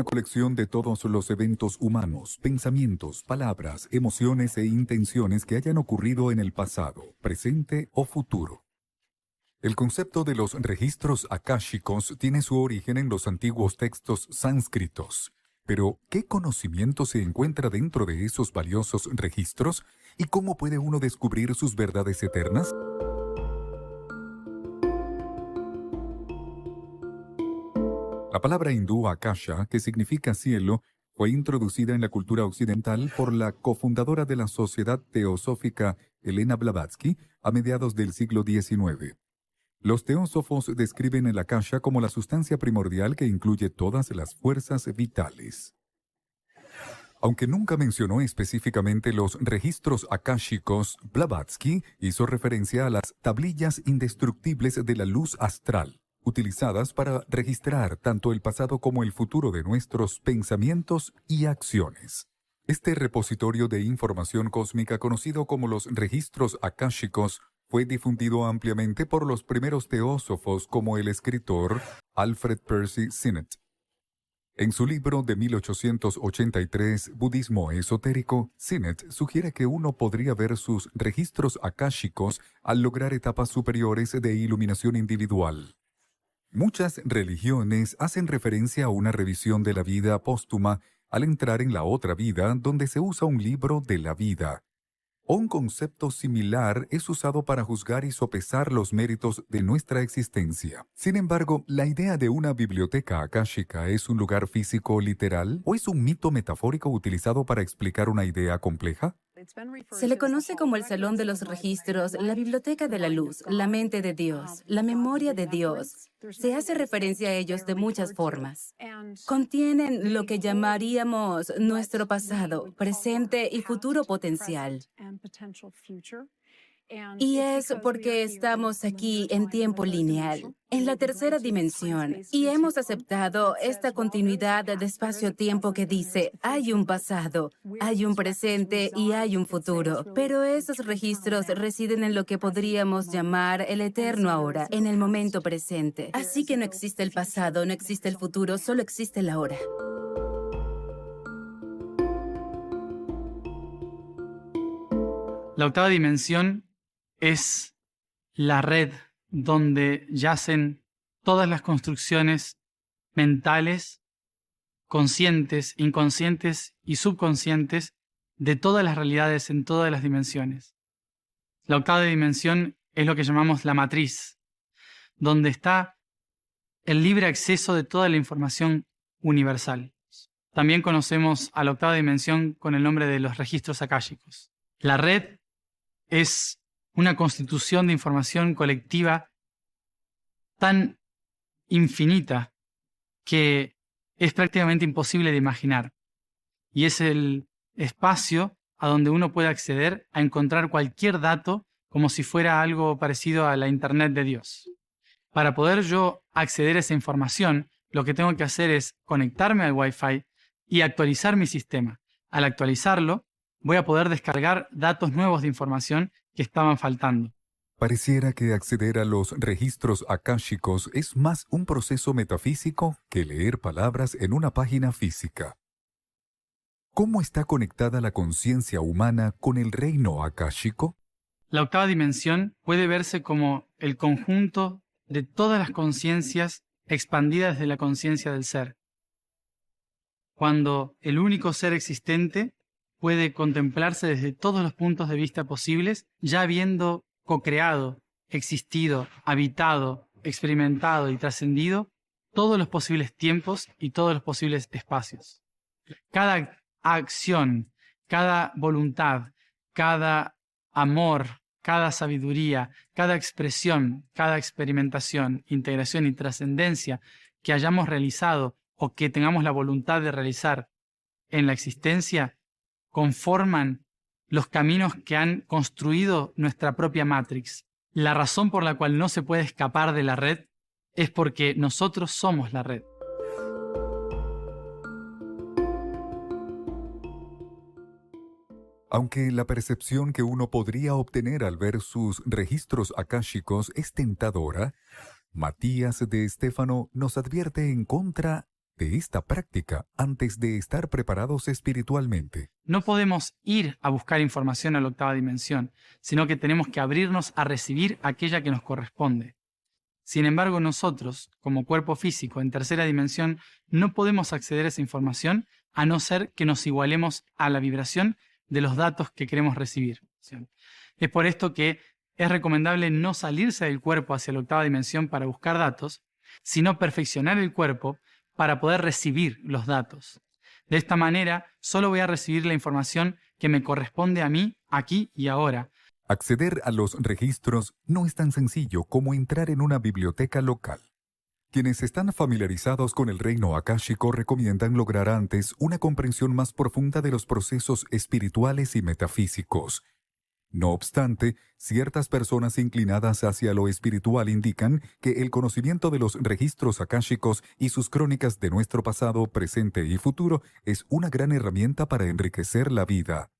una colección de todos los eventos humanos, pensamientos, palabras, emociones e intenciones que hayan ocurrido en el pasado, presente o futuro. El concepto de los registros akáshicos tiene su origen en los antiguos textos sánscritos. Pero, ¿qué conocimiento se encuentra dentro de esos valiosos registros? ¿Y cómo puede uno descubrir sus verdades eternas? La palabra hindú Akasha, que significa cielo, fue introducida en la cultura occidental por la cofundadora de la Sociedad Teosófica Helena Blavatsky a mediados del siglo XIX. Los teósofos describen el Akasha como la sustancia primordial que incluye todas las fuerzas vitales. Aunque nunca mencionó específicamente los registros akáshicos, Blavatsky hizo referencia a las tablillas indestructibles de la luz astral, utilizadas para registrar tanto el pasado como el futuro de nuestros pensamientos y acciones. Este repositorio de información cósmica, conocido como los registros akáshicos, fue difundido ampliamente por los primeros teósofos como el escritor Alfred Percy Sinnett. En su libro de 1883, Budismo Esotérico, Sinnett sugiere que uno podría ver sus registros akáshicos al lograr etapas superiores de iluminación individual. Muchas religiones hacen referencia a una revisión de la vida póstuma al entrar en la otra vida, donde se usa un libro de la vida. Un concepto similar es usado para juzgar y sopesar los méritos de nuestra existencia. Sin embargo, ¿la idea de una biblioteca akáshica es un lugar físico literal o es un mito metafórico utilizado para explicar una idea compleja? Se le conoce como el Salón de los Registros, la Biblioteca de la Luz, la mente de Dios, la memoria de Dios. Se hace referencia a ellos de muchas formas. Contienen lo que llamaríamos nuestro pasado, presente y futuro potencial. Y es porque estamos aquí en tiempo lineal, en la tercera dimensión, y hemos aceptado esta continuidad de espacio-tiempo que dice, hay un pasado, hay un presente y hay un futuro. Pero esos registros residen en lo que podríamos llamar el eterno ahora, en el momento presente. Así que no existe el pasado, no existe el futuro, solo existe el ahora. La octava dimensión es la red donde yacen todas las construcciones mentales, conscientes, inconscientes y subconscientes de todas las realidades en todas las dimensiones. La octava dimensión es lo que llamamos la matriz, donde está el libre acceso de toda la información universal. También conocemos a la octava dimensión con el nombre de los registros akáshicos. La red es una constitución de información colectiva tan infinita que es prácticamente imposible de imaginar. Y es el espacio a donde uno puede acceder a encontrar cualquier dato como si fuera algo parecido a la Internet de Dios. Para poder yo acceder a esa información, lo que tengo que hacer es conectarme al Wi-Fi y actualizar mi sistema. Al actualizarlo, voy a poder descargar datos nuevos de información que estaban faltando. Pareciera que acceder a los registros akáshicos es más un proceso metafísico que leer palabras en una página física. ¿Cómo está conectada la conciencia humana con el reino akáshico? La octava dimensión puede verse como el conjunto de todas las conciencias expandidas de la conciencia del ser. Cuando el único ser existente puede contemplarse desde todos los puntos de vista posibles, ya habiendo co-creado, existido, habitado, experimentado y trascendido todos los posibles tiempos y todos los posibles espacios. Cada acción, cada voluntad, cada amor, cada sabiduría, cada expresión, cada experimentación, integración y trascendencia que hayamos realizado o que tengamos la voluntad de realizar en la existencia, conforman los caminos que han construido nuestra propia Matrix. La razón por la cual no se puede escapar de la red es porque nosotros somos la red. Aunque la percepción que uno podría obtener al ver sus registros akáshicos es tentadora, Matías de Estéfano nos advierte en contra de esta práctica antes de estar preparados espiritualmente. No podemos ir a buscar información a la octava dimensión, sino que tenemos que abrirnos a recibir aquella que nos corresponde. Sin embargo, nosotros, como cuerpo físico en tercera dimensión, no podemos acceder a esa información a no ser que nos igualemos a la vibración de los datos que queremos recibir. Es por esto que es recomendable no salirse del cuerpo hacia la octava dimensión para buscar datos, sino perfeccionar el cuerpo para poder recibir los datos. De esta manera, solo voy a recibir la información que me corresponde a mí aquí y ahora. Acceder a los registros no es tan sencillo como entrar en una biblioteca local. Quienes están familiarizados con el reino akáshico recomiendan lograr antes una comprensión más profunda de los procesos espirituales y metafísicos. No obstante, ciertas personas inclinadas hacia lo espiritual indican que el conocimiento de los registros akáshicos y sus crónicas de nuestro pasado, presente y futuro es una gran herramienta para enriquecer la vida.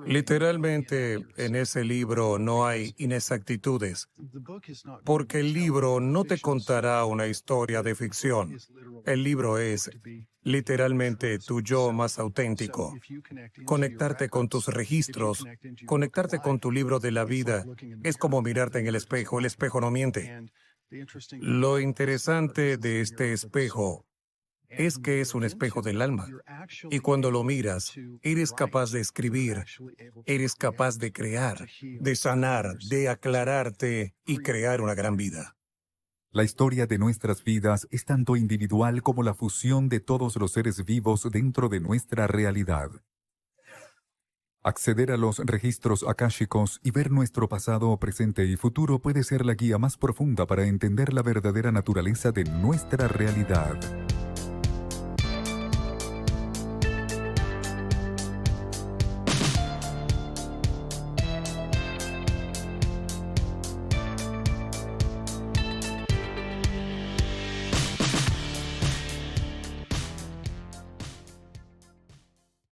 Literalmente, en ese libro no hay inexactitudes, porque el libro no te contará una historia de ficción. El libro es literalmente tu yo más auténtico. Conectarte con tus registros, conectarte con tu libro de la vida, es como mirarte en el espejo no miente. Lo interesante de este espejo es que es un espejo del alma. Y cuando lo miras, eres capaz de escribir, eres capaz de crear, de sanar, de aclararte y crear una gran vida. La historia de nuestras vidas es tanto individual como la fusión de todos los seres vivos dentro de nuestra realidad. Acceder a los registros akáshicos y ver nuestro pasado, presente y futuro puede ser la guía más profunda para entender la verdadera naturaleza de nuestra realidad.